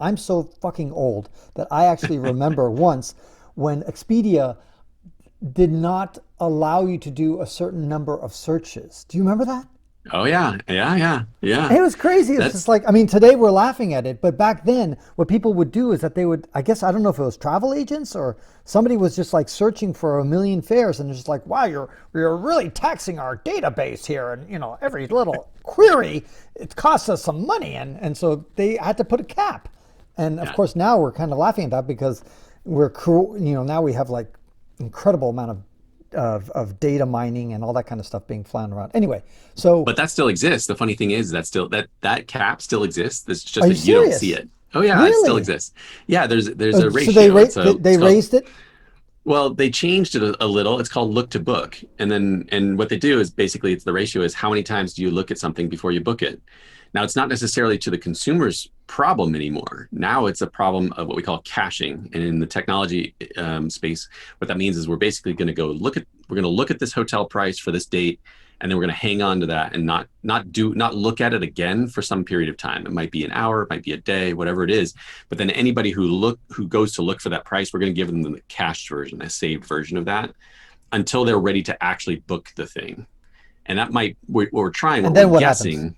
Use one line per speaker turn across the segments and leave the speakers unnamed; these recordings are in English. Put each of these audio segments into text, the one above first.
I'm so fucking old that I actually remember once when Expedia did not allow you to do a certain number of searches. Do you remember that?
Oh yeah, yeah, yeah, yeah.
It was crazy. It's just
That's
like, I mean, today we're laughing at it, but back then, what people would do is that they would, I guess, I don't know if it was travel agents or somebody was just like searching for a million fares and it's just like, wow, you're really taxing our database here. And, every little query, it costs us some money. And so they had to put a cap. And of
yeah.
course, now we're kind of laughing at that because we're, now we have like incredible amount of data mining and all that kind of stuff being flying around. Anyway, so
But that still exists. The funny thing is that still that cap still exists. It's
are
just
you
that you don't see
serious?
it. Oh yeah, it still
Really?
exists. Yeah, there's a
So they
ratio.
ra- they,
It's
they
called,
raised it.
well, they changed it a little. It's called look to book. And what they do is basically it's the ratio is how many times do you look at something before you book it. Now it's not necessarily to the consumer's problem anymore. Now it's a problem of what we call caching. And in the technology space, what that means is we're going to look at this hotel price for this date, and then we're going to hang on to that and not look at it again for some period of time. It might be an hour, it might be a day, whatever it is. But then anybody who goes to look for that price, we're going to give them the cached version, a saved version of that, until they're ready to actually book the thing. And that might what
And
we're
then what happens?
guessing.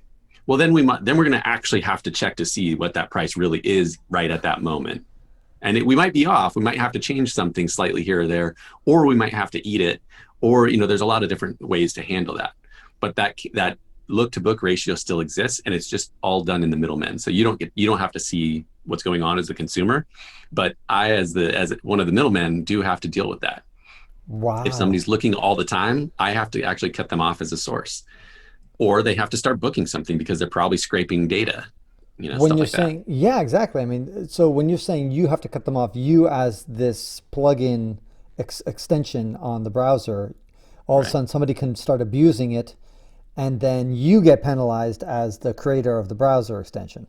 Well, then we're going to actually have to check to see what that price really is right at that moment. And we might be off. We might have to change something slightly here or there, or we might have to eat it, or there's a lot of different ways to handle that. But that look to book ratio still exists, and it's just all done in the middlemen. So you don't have to see what's going on as a consumer, but I, as one of the middlemen, do have to deal with that. If
Wow.
somebody's looking all the time, I have to actually cut them off as a source, or they have to start booking something because they're probably scraping data,
When
stuff
you're
like that.
saying, yeah, exactly. I mean, so when you're saying you have to cut them off, you as this plug-in extension on the browser, all of a
Right.
sudden somebody can start abusing it, and then you get penalized as the creator of the browser extension.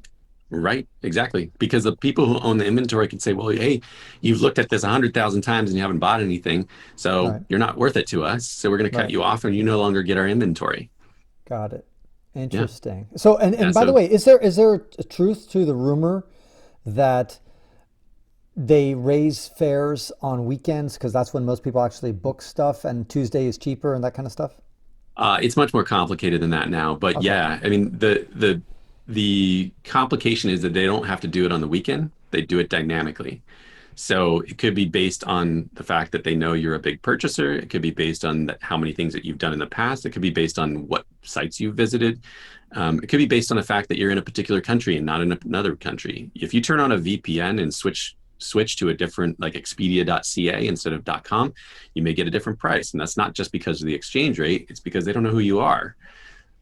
Right, exactly. Because the people who own the inventory can say, well, hey, you've looked at this 100,000 times and you haven't bought anything. So
Right.
you're not worth it to us. So we're going to cut
Right.
you off and you no longer get our inventory.
Got it.
Yeah.
Interesting. So,
Yeah.
and by the
So
way, is there a truth to the rumor that they raise fares on weekends because that's when most people actually book stuff, and Tuesday is cheaper and that kind of stuff?
it's much more complicated than that now. But
Okay.
yeah, I mean, the complication is that they don't have to do it on the weekend. They do it dynamically. So it could be based on the fact that they know you're a big purchaser. It could be based on how many things that you've done in the past. It could be based on what sites you've visited. It could be based on the fact that you're in a particular country and not in another country. If you turn on a VPN and switch to a different like expedia.ca instead of .com, you may get a different price. And that's not just because of the exchange rate, it's because they don't know who you are.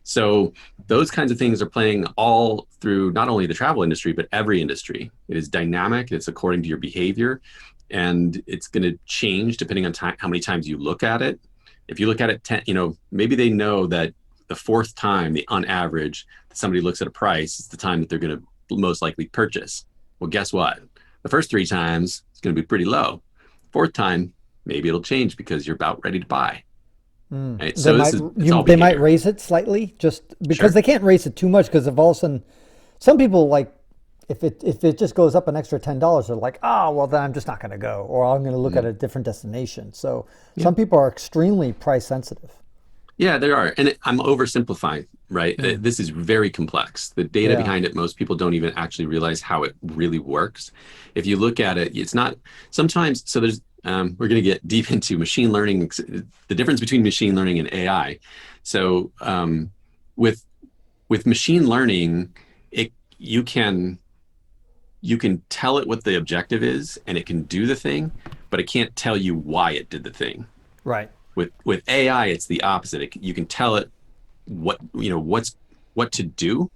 So those kinds of things are playing all through not only the travel industry, but every industry. It is dynamic, it's according to your behavior, and it's going to change depending on how many times you look at it. If you look at it 10, maybe they know that the fourth time, on average, that somebody looks at a price, is the time that they're going to most likely purchase. Well, guess what? The first three times, it's going to be pretty low. Fourth time, maybe it'll change because you're about ready to buy.
Mm.
Right?
They
So
might
it's all
they might
behavior.
raise it slightly just because
Sure.
they can't raise it too much because if all of a sudden some people like if it just goes up an extra $10, they're like, oh well then I'm just not going to go or I'm going to look at
Mm.
a different destination. So
Yeah.
some people are extremely price sensitive.
Yeah, there are. And I'm oversimplifying, right?
Mm.
This is very complex. The data
Yeah.
behind it, most people don't even actually realize how it really works. If you look at it, it's not sometimes, so we're going to get deep into machine learning, the difference between machine learning and AI. So with machine learning, it you can tell it what the objective is and it can do the thing, but it can't tell you why it did the thing.
Right.
With AI, it's the opposite. You can tell it what to do,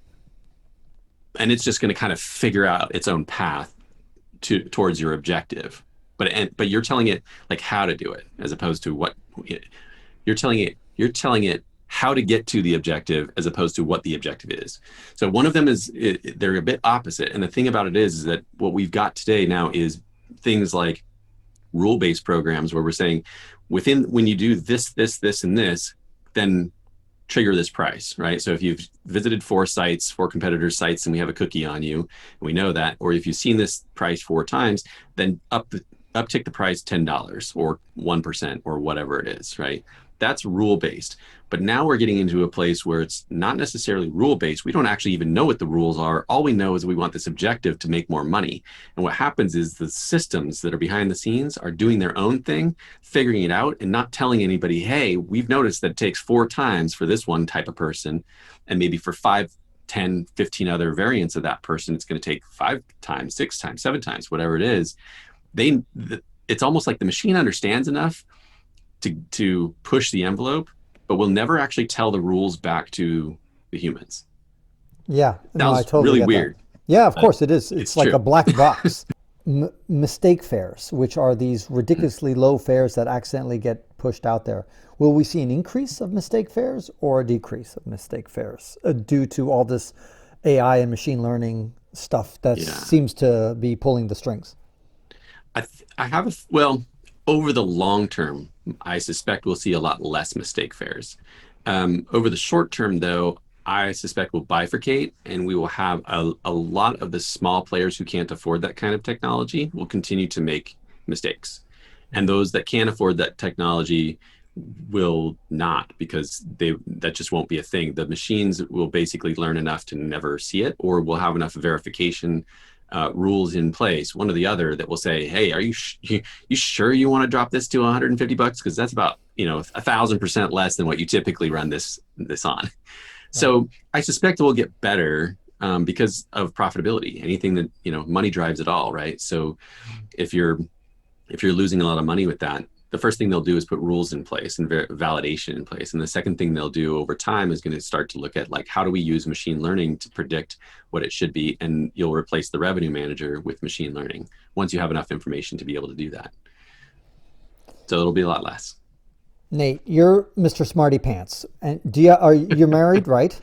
and it's just going to kind of figure out its own path towards your objective. But you're telling it like how to do it, as opposed to what you're telling it. You're telling it how to get to the objective as opposed to what the objective is. So one of them is they're a bit opposite. And the thing about it is that what we've got today now is things like rule-based programs where we're saying when you do this, this, this, and this, then trigger this price, right? So if you've visited 4 sites, 4 competitors' sites, and we have a cookie on you, and we know that, or if you've seen this price 4 times, then uptick the price $10 or 1% or whatever it is, right? That's rule based. But now we're getting into a place where it's not necessarily rule based. We don't actually even know what the rules are. All we know is we want this objective to make more money. And what happens is the systems that are behind the scenes are doing their own thing, figuring it out, and not telling anybody, hey, we've noticed that it takes 4 times for this one type of person, and maybe for 5, 10, 15 other variants of that person, it's going to take 5 times, 6 times, 7 times, whatever it is. They, it's almost like the machine understands enough to push the envelope, but will never actually tell the rules back to the humans.
Yeah, no, I
Sounds
totally
really
get that.
weird,
Yeah, of
but
course it is. It's
it's
like a
true.
black box. Mistake fares, which are these ridiculously low fares that accidentally get pushed out there. Will we see an increase of mistake fares or a decrease of mistake fares due to all this AI and machine learning stuff that
Yeah.
seems to be pulling the strings?
I have well, over the long term, I suspect we'll see a lot less mistake fares. Over the short term, though, I suspect we'll bifurcate and we will have a lot of the small players who can't afford that kind of technology will continue to make mistakes. And those that can't afford that technology will not, because that just won't be a thing. The machines will basically learn enough to never see it, or will have enough verification rules in place, one or the other, that will say, hey, are you sure you want to drop this to $150? Because that's about 1,000% less than what you typically run this on.
Right.
So I suspect it will get better because of profitability. Anything that money drives it all, right? So if you're losing a lot of money with that, the first thing they'll do is put rules in place and validation in place. And the second thing they'll do over time is going to start to look at, like, how do we use machine learning to predict what it should be? And you'll replace the revenue manager with machine learning once you have enough information to be able to do that. So it'll be a lot less.
Nate, you're Mr. Smarty Pants, and you're married, right?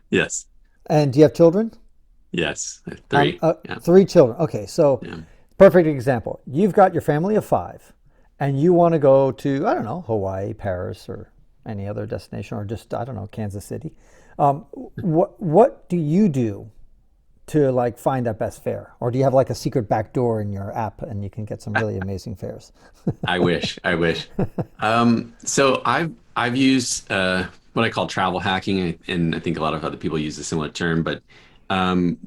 Yes.
And do you have children?
Yes. 3. Yeah.
3 children. Okay, so
Yeah.
perfect example. You've got your family of 5, and you want to go to, I don't know, Hawaii, Paris, or any other destination, or just, I don't know, Kansas City. What do you do to like find that best fare, or do you have like a secret back door in your app and you can get some really amazing fares?
I wish. I wish. So I've used what I call travel hacking, and I think a lot of other people use a similar term. But um,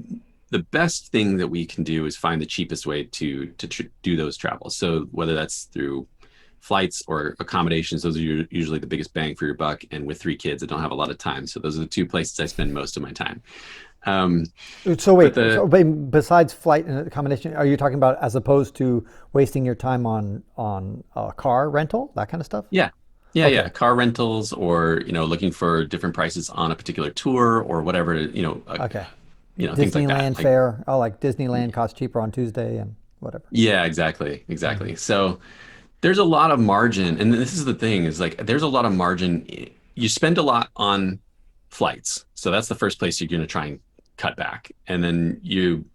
the best thing that we can do is find the cheapest way to do those travels. So whether that's through flights or accommodations, those are usually the biggest bang for your buck. And with 3 kids, I don't have a lot of time, so those are the 2 places I spend most of my time. Um,
So
but
wait,
the
besides flight and accommodation, are you talking about as opposed to wasting your time on car rental, that kind of stuff?
Yeah. Yeah, yeah.
Okay,
Car rentals, or, looking for different prices on a particular tour or whatever,
okay.
things like that.
Disneyland
Like,
fare. Oh, like Disneyland costs cheaper on Tuesday and whatever.
yeah, exactly.
Hmm.
Exactly. So there's a lot of margin. And this is the thing, is like, there's a lot of margin. You spend a lot on flights. So that's the first place you're going to try and cut back. And then you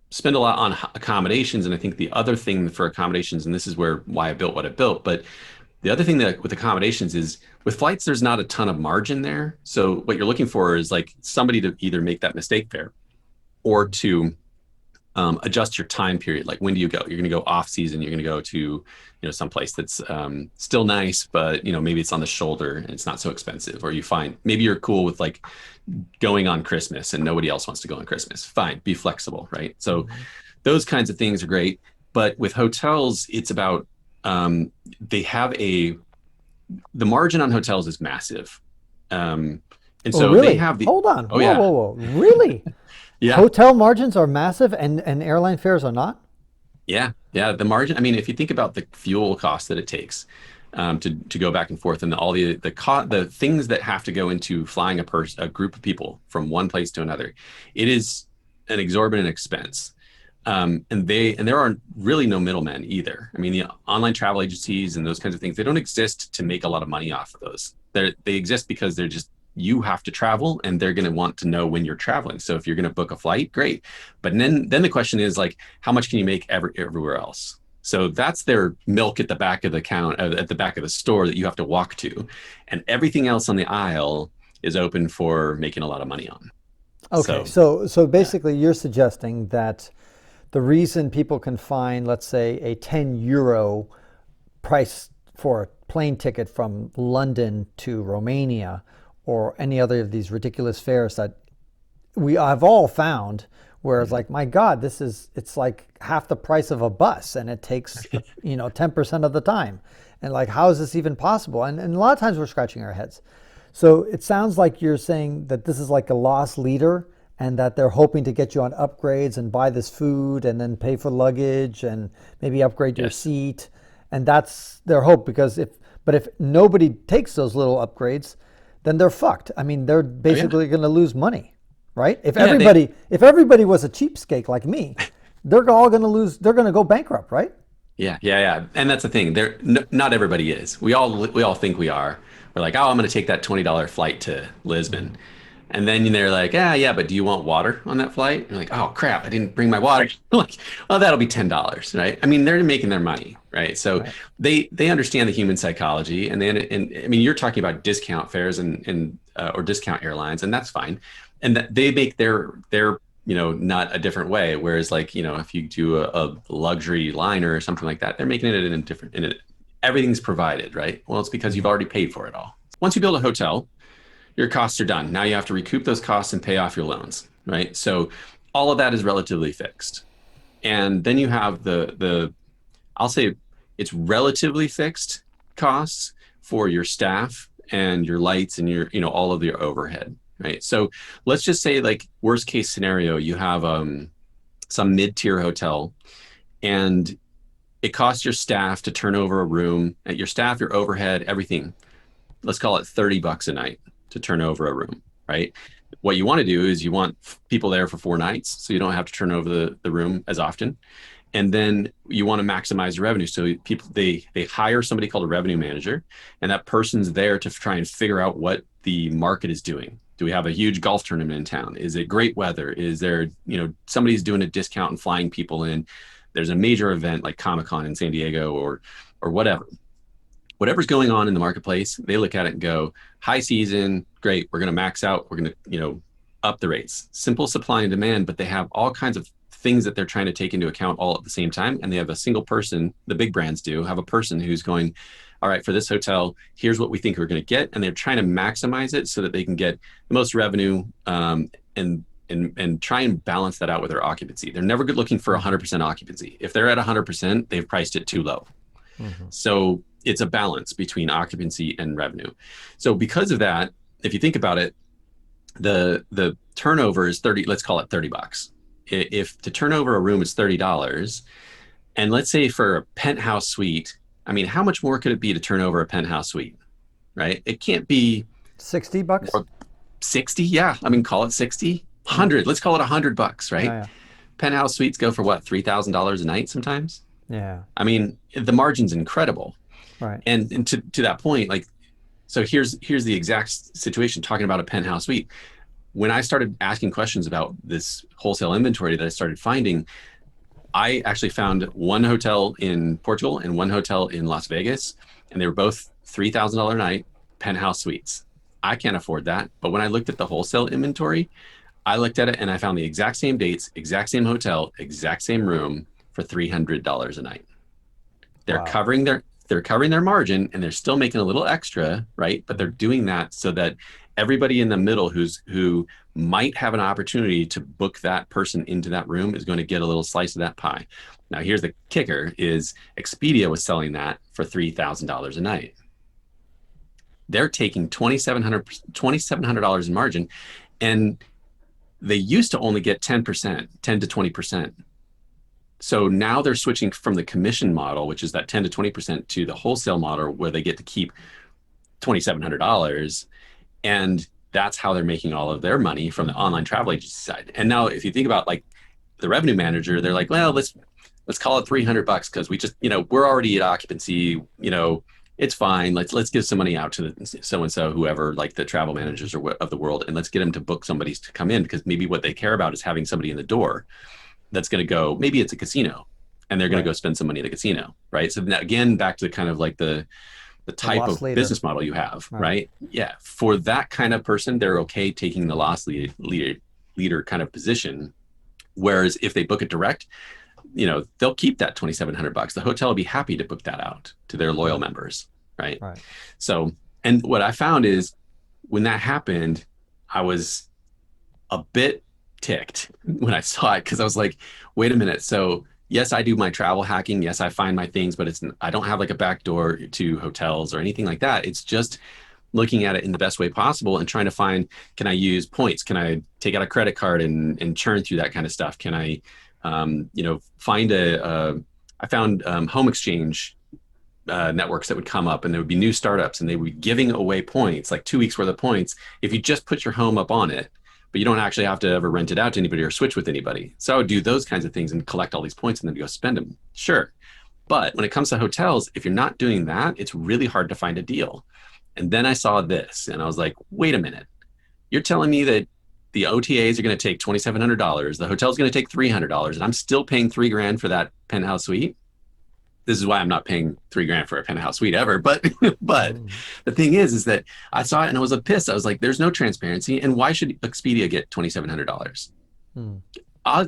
spend a lot on accommodations. And I think the other thing for accommodations, and this is why I built what I built, but the other thing that with accommodations is, with flights, there's not a ton of margin there. So what you're looking for is like somebody to either make that mistake there, or to adjust your time period. Like, when do you go? You're going to go off season. You're going to go to, some place that's still nice, but maybe it's on the shoulder and it's not so expensive. Or you find maybe you're cool with like going on Christmas and nobody else wants to go on Christmas. Fine, be flexible, right? So
Hmm.
those kinds of things are great. But with hotels, it's about they have the margin on hotels is massive. Um, and
Oh,
so they
really?
have
Hold on.
oh
Whoa,
yeah,
whoa, whoa. Really?
yeah,
Hotel margins are massive and airline fares are not?
yeah, yeah. The margin. I mean, if you think about the fuel cost that it takes to go back and forth, and all the things that have to go into flying a group of people from one place to another, it is an exorbitant expense. And there are really no middlemen either. I mean, the online travel agencies and those kinds of things, they don't exist to make a lot of money off of those. They exist because they're just, you have to travel, and they're going to want to know when you're traveling. So if you're going to book a flight, great. But then the question is, like, how much can you make everywhere else? So that's their milk at the back of the at the back of the store that you have to walk to. And everything else on the aisle is open for making a lot of money on.
Okay,
So,
so
yeah.
basically, you're suggesting that the reason people can find, let's say, a 10 euro price for a plane ticket from London to Romania or any other of these ridiculous fares that we have all found, where it's
Mhm.
like, my God, it's like half the price of a bus and it takes, 10% of the time. And like, how is this even possible? And a lot of times we're scratching our heads. So it sounds like you're saying that this is like a lost leader and that they're hoping to get you on upgrades and buy this food and then pay for luggage and maybe upgrade your
Yes.
seat. And that's their hope because if nobody takes those little upgrades, then they're fucked. I mean, they're
Oh, yeah.
basically going to lose money, right? If
Yeah.
everybody was a cheapskate like me, they're all going to lose. They're going to go bankrupt, right?
Yeah. And that's the thing. Not everybody is. We all think we are. We're like, oh, I'm going to take that $20 flight to Lisbon. And then they're like, yeah, but do you want water on that flight? And you're like, oh crap, I didn't bring my water. Like, oh, that'll be $10, right? I mean, they're making their money, right? So
Right.
they understand the human psychology, and I mean, you're talking about discount fares and or discount airlines, and that's fine, and that they make their not a different way. Whereas like if you do a luxury liner or something like that, they're making it in a different everything's provided, right? Well, it's because you've
Mhm.
already paid for it all. Once you build a hotel, your costs are done. Now you have to recoup those costs and pay off your loans, right? So all of that is relatively fixed. And then you have the I'll say it's relatively fixed costs for your staff and your lights and your all of your overhead, right? So let's just say like worst case scenario, you have some mid-tier hotel and it costs your staff to turn over a room, at your staff, your overhead, everything, let's call it $30 a night to turn over a room, right? What you want to do is you want people there for 4 nights so you don't have to turn over the room as often. And then you want to maximize your revenue. So people they hire somebody called a revenue manager, and that person's there to try and figure out what the market is doing. Do we have a huge golf tournament in town? Is it great weather? Is there, somebody's doing a discount and flying people in? There's a major event like Comic-Con in San Diego or whatever's going on in the marketplace, they look at it and go, high season, great. We're going to max out. We're going to, up the rates. Simple supply and demand, but they have all kinds of things that they're trying to take into account all at the same time. And they have a single person, the big brands do have a person who's going, all right, for this hotel, here's what we think we're going to get. And they're trying to maximize it so that they can get the most revenue and try and balance that out with their occupancy. They're never looking for
Mhm.
100% occupancy. If they're at 100%, they've priced it too low.
Mhm.
So it's a balance between occupancy and revenue. So because of that, if you think about it, the turnover is 30, let's call it $30. If to turn over a room is $30, and let's say for a penthouse suite, I mean, how much more could it be to turn over a penthouse suite, right? It can't be
$60.
more 60. Yeah. I mean, call it 60,
Yeah.
100. Let's call it $100, right?
Yeah.
Penthouse suites go for what, $3,000 a night sometimes?
Yeah. Yeah.
I mean, the margin's incredible.
Right.
And to that point, like, so here's the exact situation talking about a penthouse suite. When I started asking questions about this wholesale inventory that I started finding, I actually found one hotel in Portugal and one hotel in Las Vegas, and they were both $3,000 a night penthouse suites. I can't afford that. But when I looked at the wholesale inventory, I looked at it and I found the exact same dates, exact same hotel, exact same room for $300 a night. They're
Wow.
covering their margin and they're still making a little extra, right? But they're
Mhm.
doing that so that everybody in the middle who might have an opportunity to book that person into that room is going to get a little slice of that pie. Now here's the kicker is Expedia was selling that for $3,000 a night. They're taking $2,700 in margin, and they used to only get 10%, 10 to 20%. So now they're switching from the commission model, which is that 10 to 20%, to the wholesale model where they get to keep $2,700. And that's how they're making all of their money from the online travel agency side. And now if you think about like the revenue manager, they're like, well, let's call it $300 because we just, we're already at occupancy, it's fine. Let's give some money out to the so and so, whoever, like the travel managers or of the world, and let's get them to book somebody to come in because maybe what they care about is having somebody in the door that's going to go. Maybe it's a casino. and they're going to
Right.
go spend some money at the casino, right? So now, again, back to kind of like the
The
type
loss
of
leader.
business model you have,
Right.
right? Yeah, for that kind of person, they're okay taking the leader kind of position. Whereas if they book it direct, they'll keep that 2,700 bucks. The hotel will be happy to book that out to their loyal
Right.
members, right?
Right.
So, and what I found is when that happened, I was a bit ticked when I saw it because I was like, wait a minute. So yes, I do my travel hacking. Yes, I find my things, but I don't have like a back door to hotels or anything like that. It's just looking at it in the best way possible and trying to find, can I use points? Can I take out a credit card and churn through that kind of stuff? Can I, find I found home exchange networks that would come up, and there would be new startups and they would be giving away points, like 2 weeks worth of points, if you just put your home up on it, but you don't actually have to ever rent it out to anybody or switch with anybody. So I would do those kinds of things and collect all these points and then go spend them. Sure. But when it comes to hotels, if you're not doing that, it's really hard to find a deal. And then I saw this and I was like, wait a minute. You're telling me that the OTAs are going to take $2,700, the hotel's going to take $300, and I'm still paying 3 grand for that penthouse suite? This is why I'm not paying 3 grand for a penthouse suite ever. But but
Mm.
the thing is that I saw it and I was pissed. I was like, there's no transparency, and why should Expedia get $2,700?
Mm.
I'll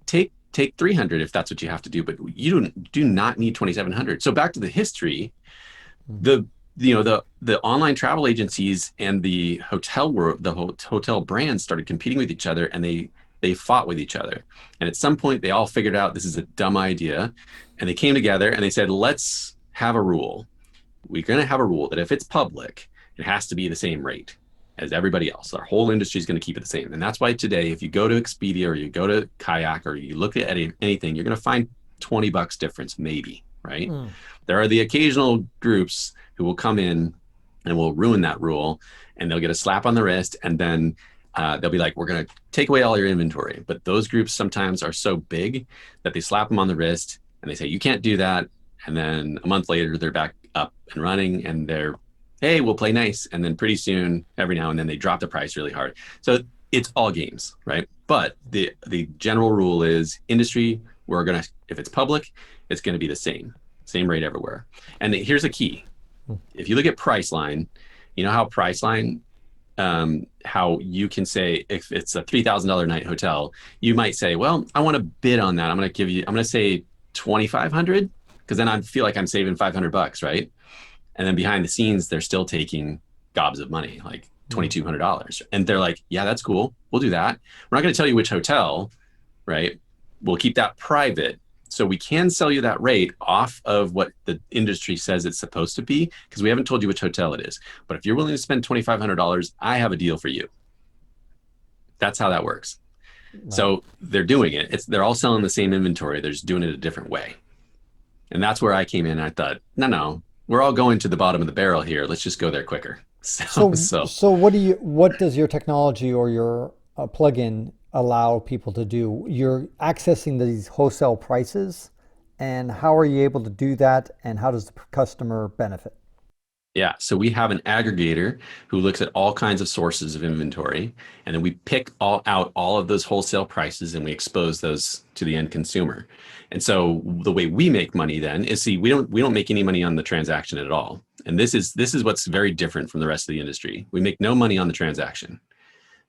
take 300 if that's what you have to do, but you do not need 2,700. So back to the history,
Mm.
the the online travel agencies and the hotel world, the hotel brands started competing with each other, and they fought with each other. And at some point, they all figured out this is a dumb idea, and they came together and they said, let's have a rule. We're going to have a rule that if it's public, it has to be the same rate as everybody else. Our whole industry is going to keep it the same. And that's why today, if you go to Expedia or you go to Kayak or you look at anything, you're going to find 20 bucks difference, maybe, right?
Mm.
There are the occasional groups who will come in and will ruin that rule, and they'll get a slap on the wrist, and then they'll be like, we're going to take away all your inventory. But those groups sometimes are so big that they slap them on the wrist and they say, you can't do that. And then a month later, they're back up and running, and they're, hey, we'll play nice. And then pretty soon, every now and then, they drop the price really hard. So it's all games, right? But the general rule is industry, we're going to, if it's public, it's going to be the same rate everywhere. And here's a key.
Mm.
If you look at Priceline, you know how Priceline, how you can say if it's a $3,000 night hotel, you might say, well, I want to bid on that. I'm going to say 2,500 because then I feel like I'm saving 500 bucks, right? And then behind the scenes, they're still taking gobs of money, like
Mm.
$2,200. And they're like, yeah, that's cool. We'll do that. We're not going to tell you which hotel, right? We'll keep that private. So we can sell you that rate off of what the industry says it's supposed to be because we haven't told you which hotel it is. But if you're willing to spend $2,500, I have a deal for you. That's how that works.
Right.
So they're doing it. They're all selling the same inventory. They're just doing it a different way. And that's where I came in. I thought, no, we're all going to the bottom of the barrel here. Let's just go there quicker. So,
So,
so
so what does your technology or your plugin allow people to do? You're accessing these wholesale prices, and how are you able to do that? And how does the customer benefit?
yeah. So we have an aggregator who looks at all kinds of sources of inventory, and then we pick all of those wholesale prices and we expose those to the end consumer. And so the way we make money then is, see, we don't make any money on the transaction at all. And this is what's very different from the rest of the industry. We make no money on the transaction.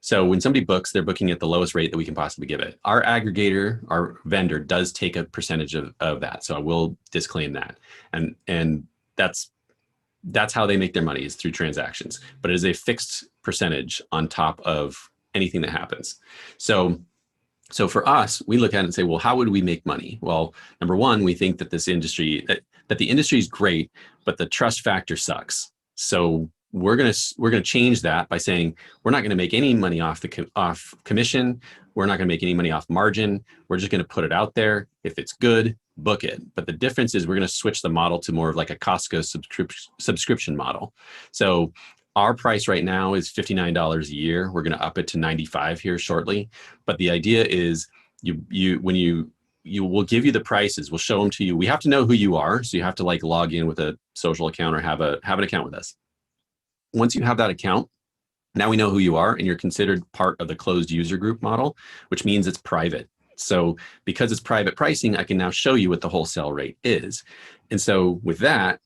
So when somebody books, they're booking at the lowest rate that we can possibly give it. Our aggregator, our vendor, does take a percentage of that. So I will disclaim that. And that's how they make their money, is through transactions. But it is a fixed percentage on top of anything that happens. So for us, we look at it and say, well, how would we make money? Well, number one, we think that that the industry is great, but the trust factor sucks. So we're gonna change that by saying we're not going to make any money off commission. We're not going to make any money off margin. We're just going to put it out there. If it's good, book it. But the difference is we're going to switch the model to more of like a Costco subscription model. So our price right now is $59 a year. We're going to up it to 95 here shortly. But the idea is you will give you the prices. We'll show them to you. We have to know who you are. So you have to like log in with a social account or have an account with us. Once you have that account, now we know who you are and you're considered part of the closed user group model, which means it's private. So because it's private pricing, I can now show you what the wholesale rate is. And so with that,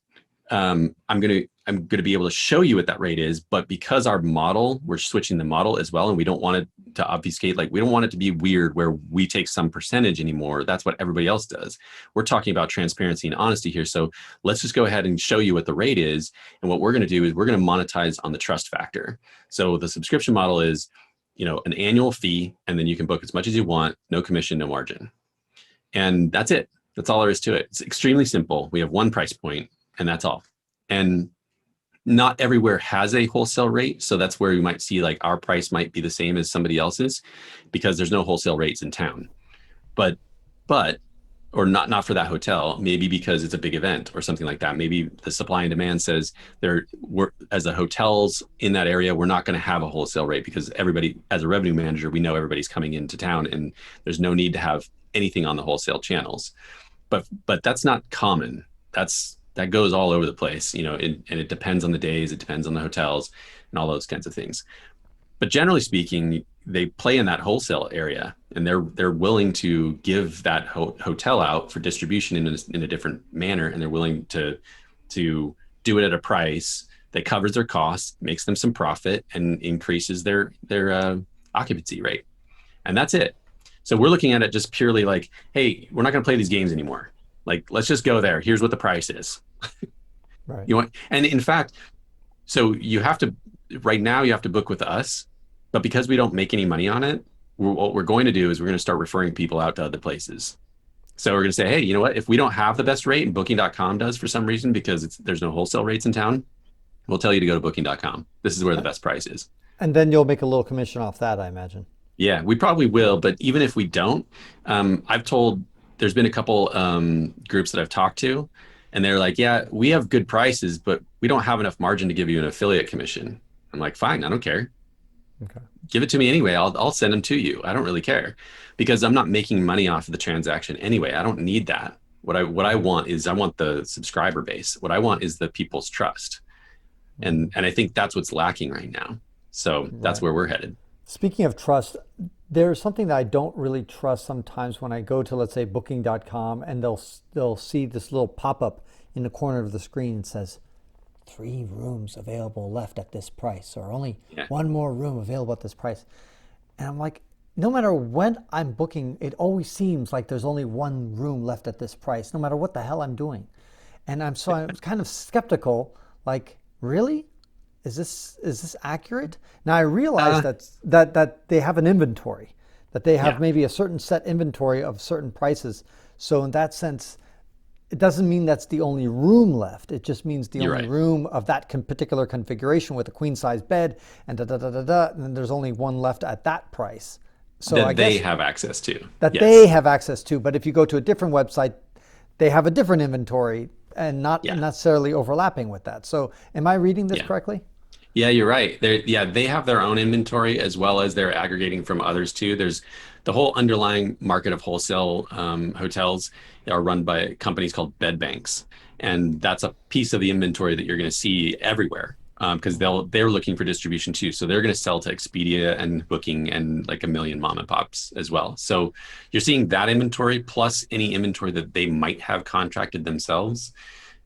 I'm gonna be able to show you what that rate is. But because our model, we're switching the model as well, and we don't want it to obfuscate. Like we don't want it to be weird where we take some percentage anymore. That's what everybody else does. We're talking about transparency and honesty here. So let's just go ahead and show you what the rate is. And what we're going to do is we're going to monetize on the trust factor. So the subscription model is, an annual fee, and then you can book as much as you want, no commission, no margin, and that's it. That's all there is to it. It's extremely simple. We have one price point, and that's all. And not everywhere has a wholesale rate. So that's where you might see like our price might be the same as somebody else's because there's no wholesale rates in town. But, or not for that hotel, maybe because it's a big event or something like that. Maybe the supply and demand says as the hotels in that area, we're not going to have a wholesale rate because everybody, as a revenue manager, we know everybody's coming into town and there's no need to have anything on the wholesale channels. But that's not common. That goes all over the place, and it depends on the days, it depends on the hotels and all those kinds of things. But generally speaking, they play in that wholesale area and they're willing to give that hotel out for distribution in a different manner. And they're willing to do it at a price that covers their costs, makes them some profit and increases their occupancy rate. And that's it. So we're looking at it just purely like, hey, we're not going to play these games anymore. Like, let's just go there. Here's what the price is.
Right.
And in fact, so right now you have to book with us, but because we don't make any money on it, what we're going to do is we're going to start referring people out to other places. So we're going to say, hey, you know what? If we don't have the best rate and booking.com does for some reason, because there's no wholesale rates in town, we'll tell you to go to booking.com. This is where the best price is.
And then you'll make a little commission off that, I imagine.
Yeah, we probably will. But even if we don't, there's been a couple groups that I've talked to, and they're like, yeah, we have good prices, but we don't have enough margin to give you an affiliate commission. I'm like, fine, I don't care.
Okay.
Give it to me anyway. I'll send them to you. I don't really care because I'm not making money off of the transaction anyway. I don't need that. What I want is I want the subscriber base. What I want is the people's trust. And I think that's what's lacking right now. So that's where we're headed.
Speaking of trust, there's something that I don't really trust sometimes when I go to, let's say, booking.com, and they'll see this little pop-up in the corner of the screen that says 3 rooms available left at this price, or only 1 more room available at this price. And I'm like, no matter when I'm booking, it always seems like there's only 1 room left at this price, no matter what the hell I'm doing. And I'm kind of skeptical, like, really? Is this accurate? Now I realize that they have an inventory, that they have maybe a certain set inventory of certain prices. So in that sense, it doesn't mean that's the only room left. It just means the only room of that particular configuration with a queen size bed and and then there's only 1 left at that price. So
that
I guess
they have access to.
that they have access to. But if you go to a different website, they have a different inventory and not necessarily overlapping with that. So am I reading this correctly?
Yeah, you're right. They have their own inventory as well as they're aggregating from others too. There's the whole underlying market of wholesale hotels are run by companies called bed banks, and that's a piece of the inventory that you're going to see everywhere because they're looking for distribution too. So they're going to sell to Expedia and Booking and like a million mom and pops as well. So you're seeing that inventory plus any inventory that they might have contracted themselves.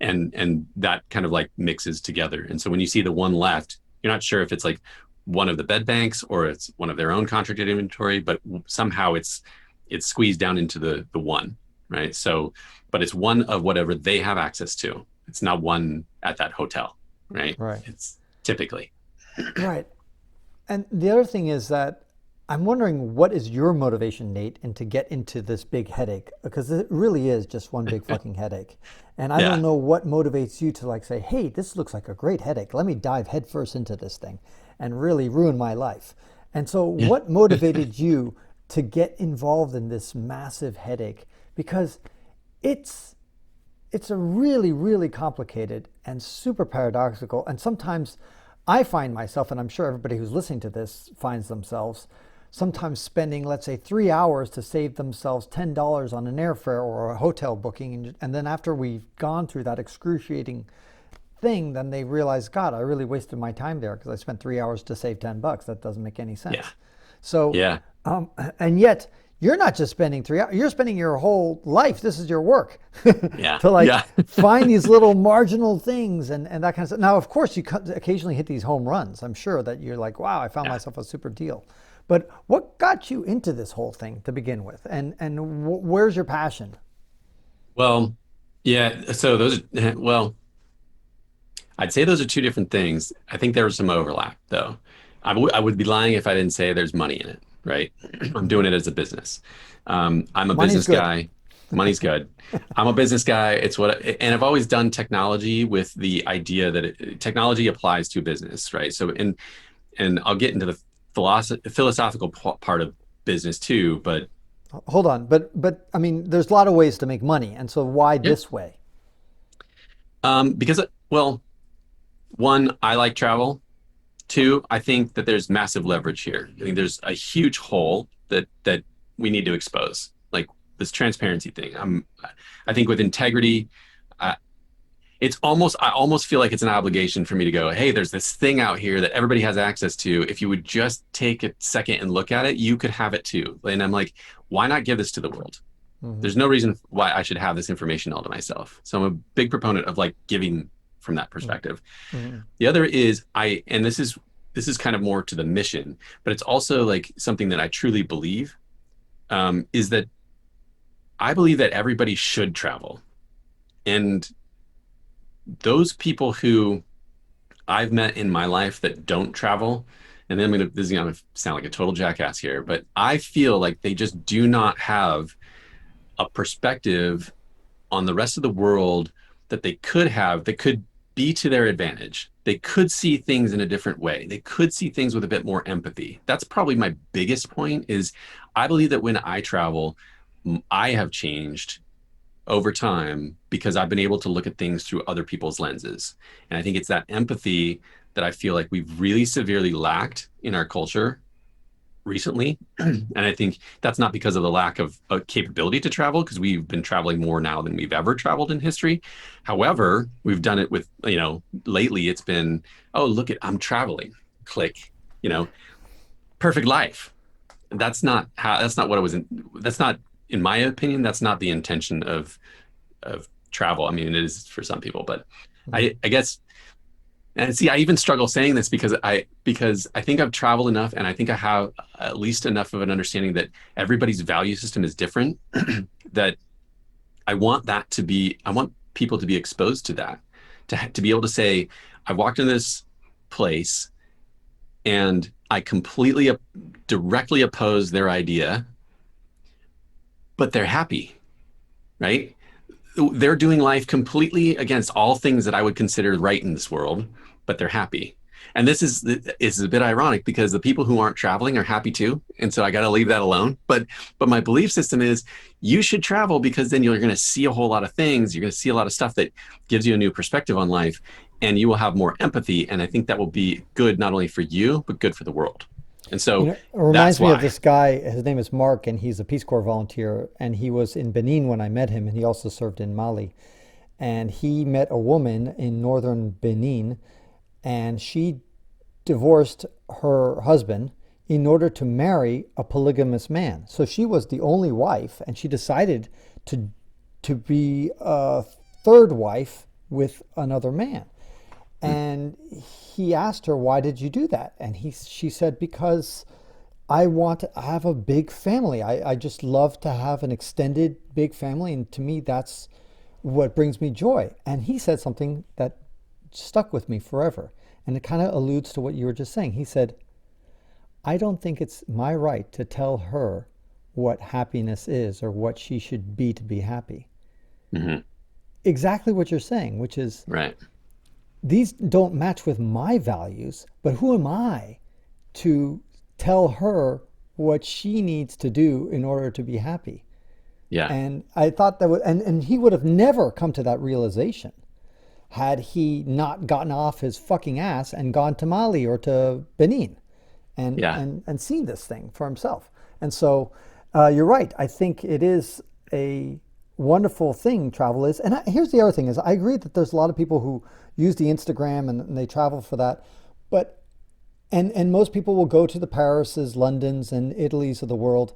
And that kind of like mixes together. And so when you see the 1 left, you're not sure if it's like one of the bed banks or it's one of their own contracted inventory, but somehow it's squeezed down into the 1, right? So, but it's 1 of whatever they have access to. It's not 1 at that hotel, right?
Right.
It's typically.
Right. And the other thing is that I'm wondering, what is your motivation, Nate, and to get into this big headache? Because it really is just one big fucking headache. And I don't know what motivates you to like say, hey, this looks like a great headache. Let me dive headfirst into this thing and really ruin my life. And so what motivated you to get involved in this massive headache? Because it's a really, really complicated and super paradoxical. And sometimes I find myself, and I'm sure everybody who's listening to this finds themselves, sometimes spending, let's say, 3 hours to save themselves $10 on an airfare or a hotel booking. And then after we've gone through that excruciating thing, then they realize, God, I really wasted my time there because I spent 3 hours to save $10. That doesn't make any sense.
Yeah.
So, and yet you're not just spending 3 hours, you're spending your whole life. This is your work
Yeah.
to like
Yeah.
find these little marginal things and that kind of stuff. Now, of course, you occasionally hit these home runs. I'm sure that you're like, wow, I found
Yeah.
myself a super deal. But what got you into this whole thing to begin with? And where's your passion?
Well, yeah. So those, well, I'd say those are two different things. I think there was some overlap, though. I would be lying if I didn't say there's money in it, right? I'm doing
Mhm.
it as a business. I'm a
Money's
business
good.
guy. Money's good. I'm a business guy. It's what, and I've always done technology with the idea that technology applies to business, right? So, and I'll get into the philosophical part of business too, but
Hold on, but I mean, there's a lot of ways to make money, and so why
yeah,
this way?
because well, one, I like travel. Two, I think that there's massive leverage here. I think there's a huge hole that we need to expose, like this transparency thing. I think with integrity, uh, I almost feel like it's an obligation for me to go, hey, there's this thing out here that everybody has access to. If you would just take a second and look at it, you could have it too. And I'm like, why not give this to the world?
Hmm.
There's no reason why I should have this information all to myself. So I'm a big proponent of like giving from that perspective.
Hmm.
The other is and this is kind of more to the mission, but it's also like something that I truly believe, is that I believe that everybody should travel. And those people who I've met in my life that don't travel, and then this is gonna sound like a total jackass here, but I feel like they just do not have a perspective on the rest of the world that they could have, that could be to their advantage. They could see things in a different way. They could see things with a bit more empathy. That's probably my biggest point is I believe that when I travel, I have changed over time because I've been able to look at things through other people's lenses. And I think it's that empathy that I feel like we've really severely lacked in our culture recently. And I think that's not because of the lack of capability to travel, because we've been traveling more now than we've ever traveled in history. However, we've done it with, lately it's been, oh, look at, I'm traveling, click, you know, perfect life. That's not what it was. That's not, in my opinion, that's not the intention of travel. I mean, it is for some people, but
Hmm.
I guess, and see, I even struggle saying this because I think I've traveled enough, and I think I have at least enough of an understanding that everybody's value system is different. That I want people to be exposed to that, to be able to say, I walked in this place and I completely directly oppose their idea, but they're happy, right? They're doing life completely against all things that I would consider right in this world, but they're happy. And this is a bit ironic because the people who aren't traveling are happy too, and so I got to leave that alone. But my belief system is you should travel because then you're going to see a whole lot of things. You're going to see a lot of stuff that gives you a new perspective on life, and you will have more empathy. And I think that will be good not only for you but good for the world. And
You
so
know, it
that's
reminds me of
why.
this guy. His name is Mark, and he's a Peace Corps volunteer. And he was in Benin when I met him, and he also served in Mali. And he met a woman in northern Benin, and she divorced her husband in order to marry a polygamous man. So she was the only wife, and she decided to be a third wife with another man.
Mm,
And he asked her, "Why did you do that?" And she said, "Because I want to have a big family. I just love to have an extended big family, and to me, that's what brings me joy." And he said something that stuck with me forever. And it kind of alludes to what you were just saying. He said, "I don't think it's my right to tell her what happiness is or what she should be to be happy."
mhm,
Exactly what you're saying, which is
right.
these don't match with my values, but who am I to tell her what she needs to do in order to be happy?
Yeah.
And I thought that would, and he would have never come to that realization had he not gotten off his fucking ass and gone to Mali or to Benin
Yeah.
and seen this thing for himself. And so you're right. I think it is a wonderful thing, travel is. And here's the other thing is I agree that there's a lot of people who use the Instagram and they travel for that. But and most people will go to the Parises, Londons, and Italies of the world.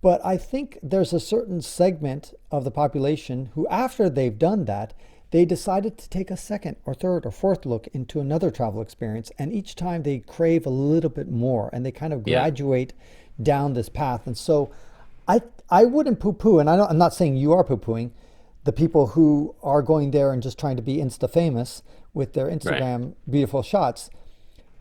But I think there's a certain segment of the population who, after they've done that, they decided to take a second or third or fourth look into another travel experience. And each time they crave a little bit more and they kind of
Yeah.
graduate down this path. And so I wouldn't poo poo, and I'm not saying you are poo pooing the people who are going there and just trying to be Insta famous with their
Right.
Instagram beautiful shots.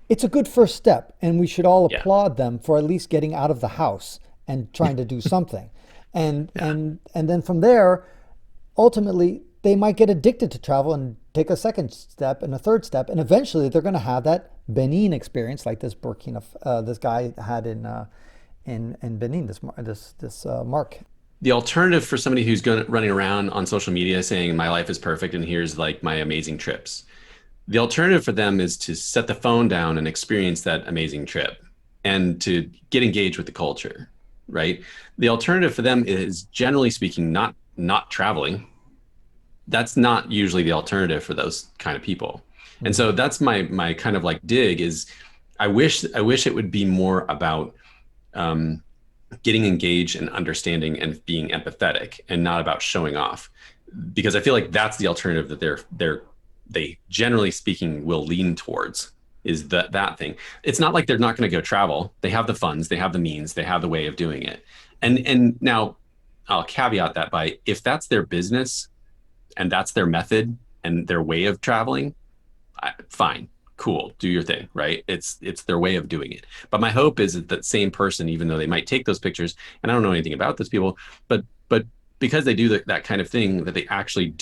It's a good first step, and we should all
Yeah.
applaud them for at least getting out of the house and trying to do something.
Yeah.
And then from there, ultimately, they might get addicted to travel and take a second step and a third step, and eventually they're going to have that Benin experience, like this guy had in Benin. This Mark.
The alternative for somebody who's running around on social media saying my life is perfect and here's like my amazing trips. The alternative for them is to set the phone down and experience that amazing trip and to get engaged with the culture, right? The alternative for them is, generally speaking, not traveling. That's not usually the alternative for those kind of people. And
Mm-hmm.
so that's my kind of like dig is I wish it would be more about um, getting engaged and understanding and being empathetic and not about showing off, because I feel like that's the alternative that they generally speaking will lean towards, is that thing. It's not like they're not going to go travel. They have the funds, they have the means, they have the way of doing it. And now I'll caveat that by, if that's their business and that's their method and their way of traveling, fine, cool, do your thing, right? It's their way of doing it. But my hope is that that same person, even though they might take those pictures, and I don't know anything about those people, but because they do that kind of thing, that they actually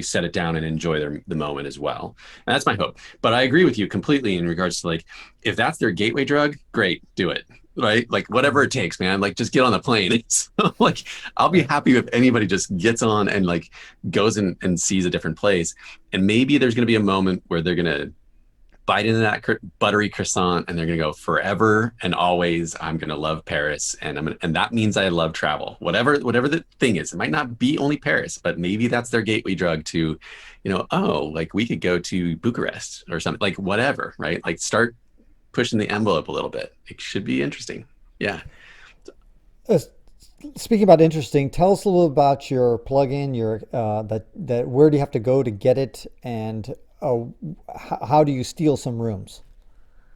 set it down and enjoy the moment as well. And that's my hope. But I agree with you completely in regards to, like, if that's their gateway drug, great, do it. Right, like whatever
Mm-hmm.
it takes, man. Like, just get on the plane. So, like, I'll be
Right.
happy if anybody just gets on and like goes and sees a different place. And maybe there's going to be a moment where they're going to bite into that buttery croissant and they're going to go, forever and always I'm going to love Paris, and that means I love travel, whatever the thing is. It might not be only Paris, but maybe that's their gateway drug to, oh, like we could go to Bucharest or something, like whatever, right? Like, start pushing the envelope a little bit. It should be interesting. Yeah.
Uh, Speaking about interesting, tell us a little about your plugin. Your that where do you have to go to get it, and how do you steal some rooms?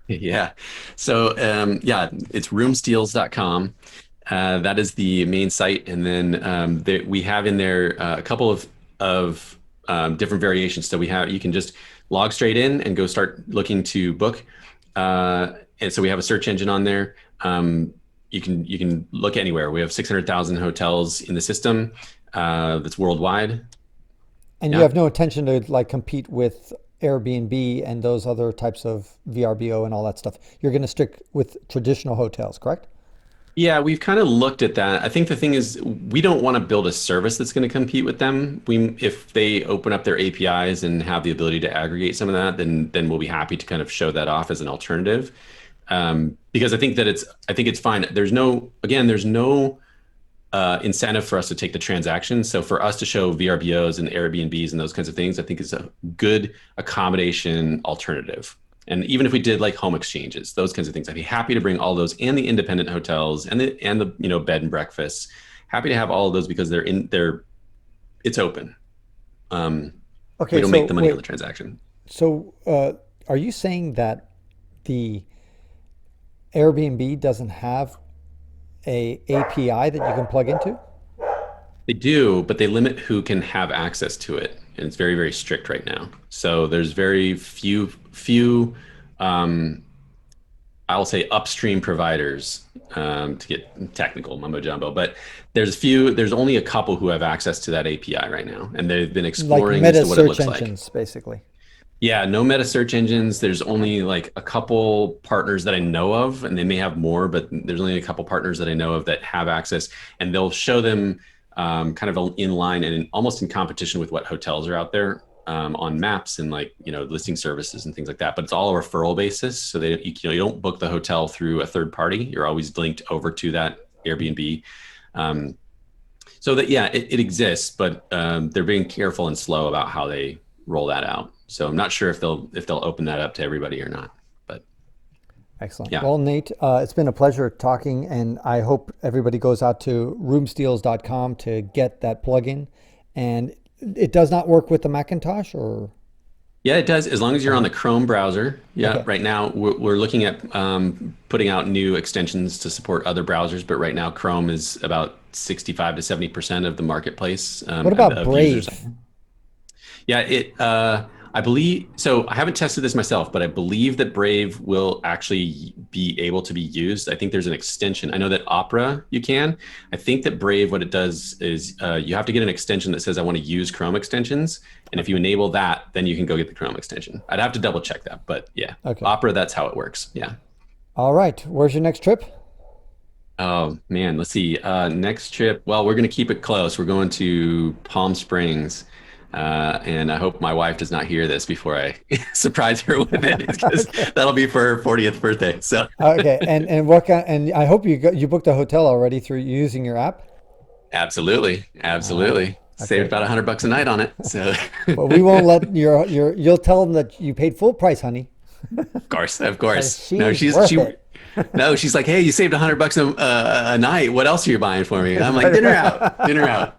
Yeah. So, yeah, it's roomsteals.com. That is the main site. And then we have in there a couple of different variations. So you can just log straight in and go start looking to book. And so we have a search engine on there. You can look anywhere. We have 600,000 hotels in the system, that's worldwide.
And you
Yeah.
have no intention to like compete with Airbnb and those other types of VRBO and all that stuff. You're going to stick with traditional hotels, correct?
Yeah, we've kind of looked at that. I think the thing is, we don't want to build a service that's going to compete with them. If they open up their APIs and have the ability to aggregate some of that, then we'll be happy to kind of show that off as an alternative. Because I think it's fine. There's no incentive for us to take the transaction. So for us to show VRBOs and Airbnbs and those kinds of things, I think is a good accommodation alternative. And even if we did like home exchanges, those kinds of things, I'd be happy to bring all those, and the independent hotels and the bed and breakfasts. Happy to have all of those because it's open. Um, we
Okay,
don't make
so
the money on
wait.
the transaction.
So are you saying that the Airbnb doesn't have a API that you can plug into?
They do, but they limit who can have access to it, and it's very, very strict right now. So there's very few, um, I'll say, upstream providers, to get technical, mumbo jumbo. But there's only a couple who have access to that API right now, and they've been
Like
exploring as
meta
to what it
search
looks like.
engines, basically.
Yeah, no meta search engines. There's only like a couple partners that I know of, and they may have more, but there's only a couple partners that I know of that have access, and they'll show them kind of in line and almost in competition with what hotels are out there, on maps and, like, listing services and things like that. But it's all a referral basis, so you don't book the hotel through a third party. You're always linked over to that Airbnb. Um, so that, yeah, it exists, but they're being careful and slow about how they roll that out. So I'm not sure if they'll open that up to everybody or not. But
Excellent.
Yeah.
Well, Nate, it's been a pleasure talking, and I hope everybody goes out to roomsteals.com to get that plugin. And it does not work with the Macintosh, or
Yeah, it does. As long as you're on
okay,
the Chrome browser. Yeah,
okay,
right now we're looking at putting out new extensions to support other browsers, but right now Chrome is about 65 to 70% of the marketplace
what about
of users.
Brave?
Yeah, I believe so. I haven't tested this myself, but I believe that Brave will actually be able to be used. I think there's an extension. I know that Opera you can. I think that Brave, what it does is you have to get an extension that says I want to use Chrome extensions, and if you
Okay,
enable that, then you can go get the Chrome extension. I'd have to double check that, but yeah,
okay.
Opera, that's how it works. Yeah.
All right. Where's your next trip?
Oh man, let's see. Next trip. Well, we're going to keep it close. We're going to Palm Springs. And I hope my wife does not hear this before I surprise her with it, because
Okay.
that'll be for her 40th birthday. So
Okay. And what kind? And I hope you booked a hotel already through using your app.
absolutely,
Ah,
absolutely. Saved
okay.
about $100 a night on it. So
Well, we won't let you'll tell them that you paid full price, honey.
of course, of
Because
course. No,
she's worth
she
it.
no, she's like, hey, you saved $100 a night. What else are you buying for me? I'm like, dinner out, dinner out.